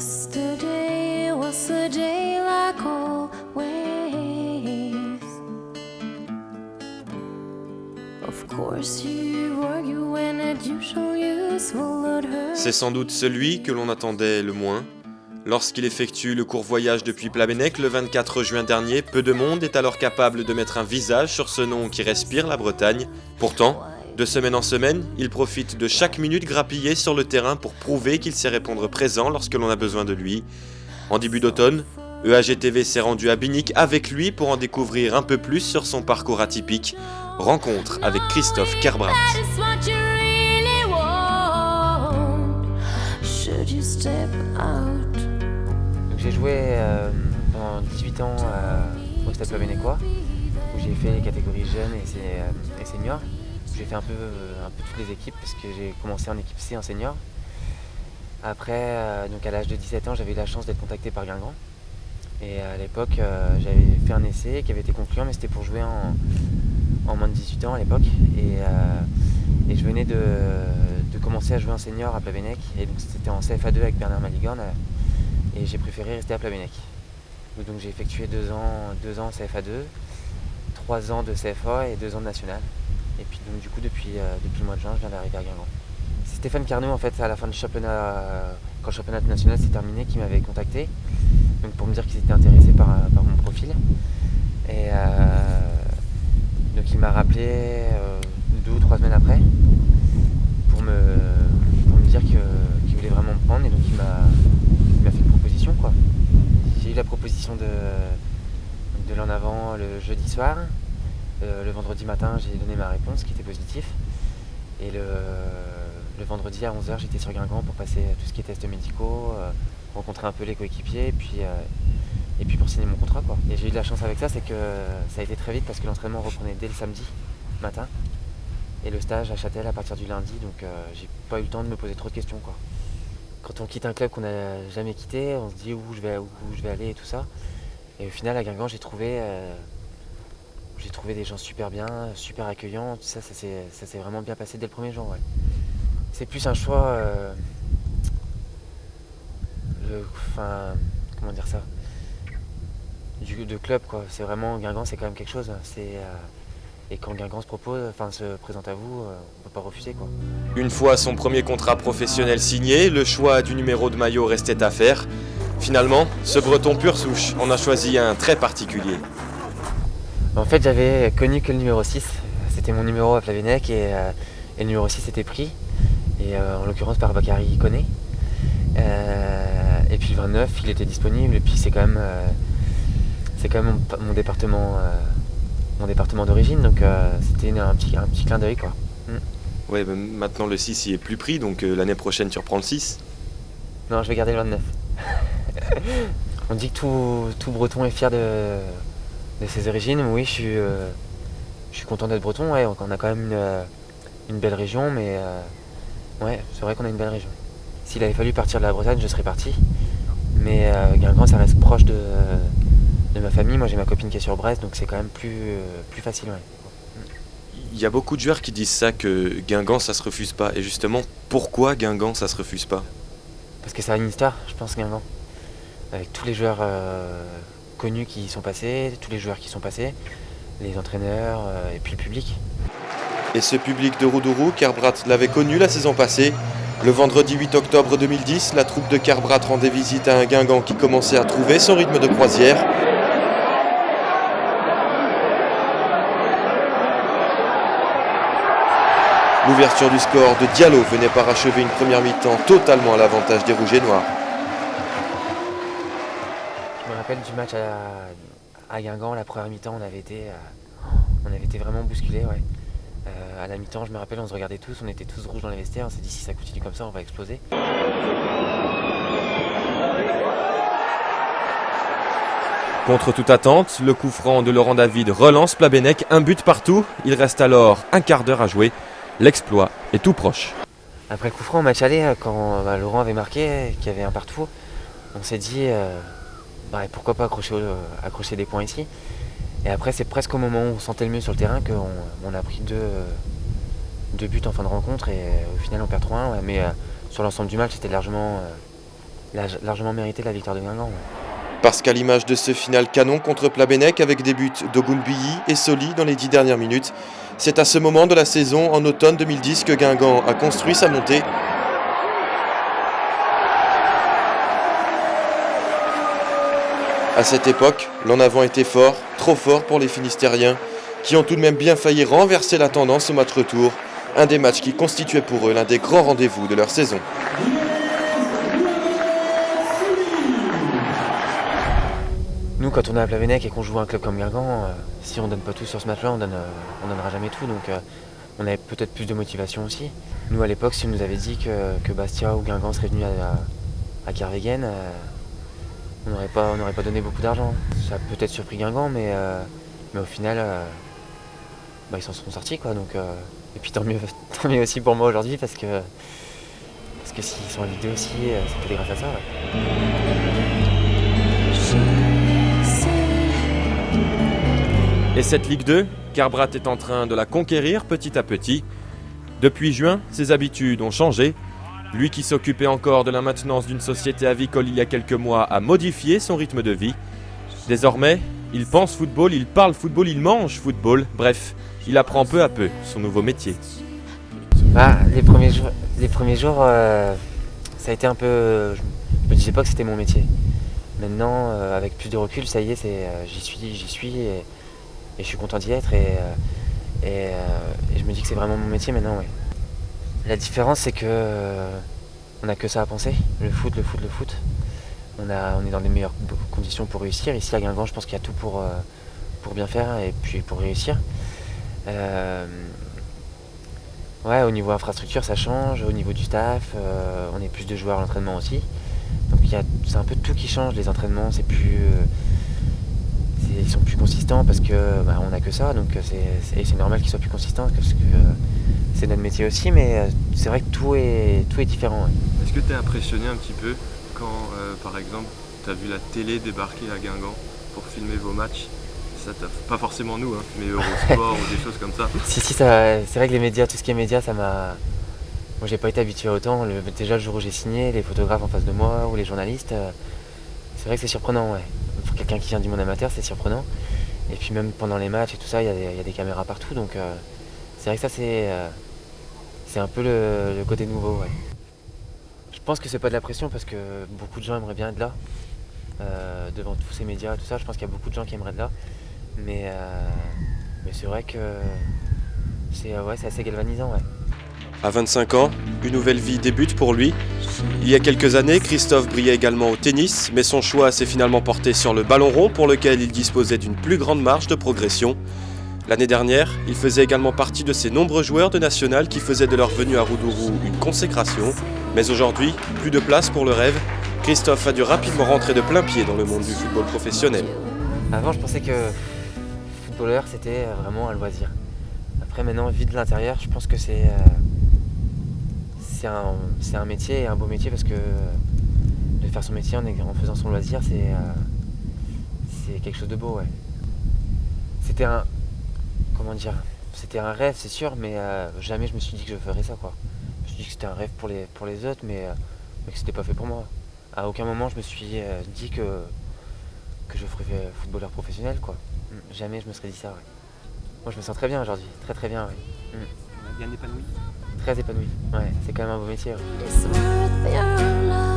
Yesterday was a day like always. Of course you argue when it usually swallowed her. C'est sans doute celui que l'on attendait le moins. Lorsqu'il effectue le court voyage depuis Plabennec le 24 juin dernier, peu de monde est alors capable de mettre un visage sur ce nom qui respire la Bretagne. Pourtant, de semaine en semaine, il profite de chaque minute grappillée sur le terrain pour prouver qu'il sait répondre présent lorsque l'on a besoin de lui. En début d'automne, EAGTV s'est rendu à Binic avec lui pour en découvrir un peu plus sur son parcours atypique. Rencontre avec Christophe Kerbrand. Donc j'ai joué pendant 18 ans au Stade Plabennecquois, où j'ai fait les catégories jeunes et seniors. J'ai fait un peu toutes les équipes parce que j'ai commencé en équipe C en senior. Après, donc à l'âge de 17 ans, j'avais eu la chance d'être contacté par Guingamp. Et à l'époque, j'avais fait un essai qui avait été concluant, mais c'était pour jouer en moins de 18 ans à l'époque. Et je venais de commencer à jouer en senior à Plabennec. Et donc c'était en CFA2 avec Bernard Maligorne. Et j'ai préféré rester à Plabennec. Donc j'ai effectué 2 ans en CFA2, 3 ans de CFA et 2 ans de national. Et puis donc du coup depuis le mois de juin, je viens d'arriver à Guingamp. C'est Stéphane Carnot en fait à la fin du championnat, quand le championnat national s'est terminé, qui m'avait contacté. Donc pour me dire qu'ils étaient intéressés par mon profil. Et donc il m'a rappelé 2 ou 3 semaines après pour me dire qu'il voulait vraiment me prendre, et donc il m'a fait une proposition quoi. J'ai eu la proposition de l'en avant le jeudi soir. Le vendredi matin, j'ai donné ma réponse qui était positif. Et le vendredi à 11h, j'étais sur Guingamp pour passer tout ce qui est tests médicaux, rencontrer un peu les coéquipiers et puis pour signer mon contrat quoi. Et j'ai eu de la chance avec ça, c'est que ça a été très vite parce que l'entraînement reprenait dès le samedi matin et le stage à Châtel à partir du lundi, donc j'ai pas eu le temps de me poser trop de questions quoi. Quand on quitte un club qu'on n'a jamais quitté, on se dit où je vais aller et tout ça. Et au final à Guingamp, j'ai trouvé des gens super bien, super accueillants, tout ça s'est vraiment bien passé dès le premier jour. Ouais. C'est plus un choix, comment dire ça, de club quoi. C'est vraiment, Guingamp c'est quand même quelque chose. Et quand Guingamp se présente à vous, on peut pas refuser quoi. Une fois son premier contrat professionnel signé, le choix du numéro de maillot restait à faire. Finalement, ce breton pur souche en a choisi un très particulier. En fait, j'avais connu que le numéro 6. C'était mon numéro à Plabennec et le numéro 6 était pris. Et en l'occurrence par Bakary Koné. Et puis le 29, il était disponible. Et puis c'est quand même mon département d'origine. Donc c'était un petit clin d'œil quoi. Ouais, ben maintenant le 6 il est plus pris, donc l'année prochaine tu reprends le 6. Non, je vais garder le 29. On dit que tout breton est fier de ses origines. Oui, je suis content d'être breton. Ouais, on a quand même une belle région, mais ouais, c'est vrai qu'on a une belle région. S'il avait fallu partir de la Bretagne, je serais parti. Mais Guingamp, ça reste proche de ma famille. Moi, j'ai ma copine qui est sur Brest, donc c'est quand même plus facile. Ouais. Il y a beaucoup de joueurs qui disent ça, que Guingamp ça se refuse pas. Et justement, pourquoi Guingamp ça se refuse pas ? Parce que ça a une histoire, je pense, Guingamp. Avec tous les joueurs connus qui y sont passés, tous les joueurs qui sont passés, les entraîneurs et puis le public. Et ce public de Roudourou, Kerbrand l'avait connu la saison passée. Le vendredi 8 octobre 2010, la troupe de Kerbrand rendait visite à un Guingamp qui commençait à trouver son rythme de croisière. L'ouverture du score de Diallo venait parachever une première mi-temps totalement à l'avantage des Rouges et Noirs. Je me rappelle du match à Guingamp, la première mi-temps, on avait été vraiment bousculés. Ouais. À la mi-temps, je me rappelle, on se regardait tous, on était tous rouges dans les vestiaires, on s'est dit si ça continue comme ça, on va exploser. Contre toute attente, le coup franc de Laurent David relance Plabennec, un but partout. Il reste alors un quart d'heure à jouer. L'exploit est tout proche. Après le coup franc au match aller, quand Laurent avait marqué, qu'il y avait un partout, on s'est dit pourquoi pas accrocher des points ici. Et après c'est presque au moment où on sentait le mieux sur le terrain qu'on a pris deux buts en fin de rencontre et au final on perd 3-1. Ouais, mais sur l'ensemble du match c'était largement il a largement mérité la victoire de Guingamp. Ouais. Parce qu'à l'image de ce final canon contre Plabennec avec des buts d'Ogunbiyi et Soli dans les 10 dernières minutes, c'est à ce moment de la saison, en automne 2010, que Guingamp a construit sa montée. À cette époque, l'en avant était fort, trop fort pour les Finistériens, qui ont tout de même bien failli renverser la tendance au match retour, un des matchs qui constituait pour eux l'un des grands rendez-vous de leur saison. Nous, quand on est à Plabennec et qu'on joue un club comme Guingamp, si on donne pas tout sur ce match-là, on donnera jamais tout. Donc on avait peut-être plus de motivation aussi. Nous, à l'époque, si on nous avait dit que Bastia ou Guingamp seraient venus à Kervegen, on n'aurait pas donné beaucoup d'argent. Ça a peut-être surpris Guingamp, mais au final, ils s'en sont sortis, quoi. Donc, et puis tant mieux aussi pour moi aujourd'hui, parce que s'ils sont en Ligue 2 aussi, c'est peut-être grâce à ça. Ouais. Et cette Ligue 2, Carbrat est en train de la conquérir petit à petit. Depuis juin, ses habitudes ont changé. Lui qui s'occupait encore de la maintenance d'une société avicole il y a quelques mois a modifié son rythme de vie. Désormais, il pense football, il parle football, il mange football. Bref, il apprend peu à peu son nouveau métier. Les premiers jours, ça a été un peu... Je me disais pas que c'était mon métier. Maintenant, avec plus de recul, ça y est, j'y suis et je suis content d'y être et je me dis que c'est vraiment mon métier maintenant. Ouais. La différence, c'est que on n'a que ça à penser, le foot. On est dans les meilleures conditions pour réussir. Ici à Guingamp, je pense qu'il y a tout pour bien faire et puis pour réussir. Au niveau infrastructure, ça change. Au niveau du staff, on est plus de joueurs à l'entraînement aussi. Donc c'est un peu tout qui change. Les entraînements, ils sont plus consistants parce que on n'a que ça. Donc c'est normal qu'ils soient plus consistants parce que c'est notre métier aussi. Mais c'est vrai que tout est différent. Ouais. Est-ce que tu es impressionné un petit peu quand, par exemple, tu as vu la télé débarquer à Guingamp pour filmer vos matchs? Pas forcément nous, hein, mais Eurosport ou des choses comme ça. Si, c'est vrai que les médias, tout ce qui est médias, ça m'a... Moi, j'ai pas été habitué à autant. Déjà, le jour où j'ai signé, les photographes en face de moi ou les journalistes, c'est vrai que c'est surprenant, ouais. Pour quelqu'un qui vient du monde amateur, c'est surprenant. Et puis même pendant les matchs et tout ça, il y a des caméras partout, donc c'est vrai que ça, c'est un peu le côté nouveau, ouais. Je pense que c'est pas de la pression parce que beaucoup de gens aimeraient bien être là, devant tous ces médias, tout ça. Je pense qu'il y a beaucoup de gens qui aimeraient être là. Mais c'est vrai que c'est assez galvanisant. Ouais. À 25 ans, une nouvelle vie débute pour lui. Il y a quelques années, Christophe brillait également au tennis, mais son choix s'est finalement porté sur le ballon rond pour lequel il disposait d'une plus grande marge de progression. L'année dernière, il faisait également partie de ces nombreux joueurs de national qui faisaient de leur venue à Roudourou une consécration. Mais aujourd'hui, plus de place pour le rêve. Christophe a dû rapidement rentrer de plein pied dans le monde du football professionnel. Avant, je pensais que footballeur, c'était vraiment un loisir. Après, maintenant, vu de l'intérieur, je pense que c'est un métier, et un beau métier, parce que de faire son métier en faisant son loisir, c'est quelque chose de beau, ouais. C'était un rêve, c'est sûr, mais jamais je me suis dit que je ferais ça, quoi. Je me suis dit que c'était un rêve pour les autres, mais que c'était pas fait pour moi. À aucun moment, je me suis dit que je ferais footballeur professionnel, quoi. Jamais je me serais dit ça, ouais. Moi, je me sens très bien aujourd'hui, très très bien, ouais. Bien épanoui. Très épanoui, ouais. C'est quand même un beau métier, ouais. It's worth your love.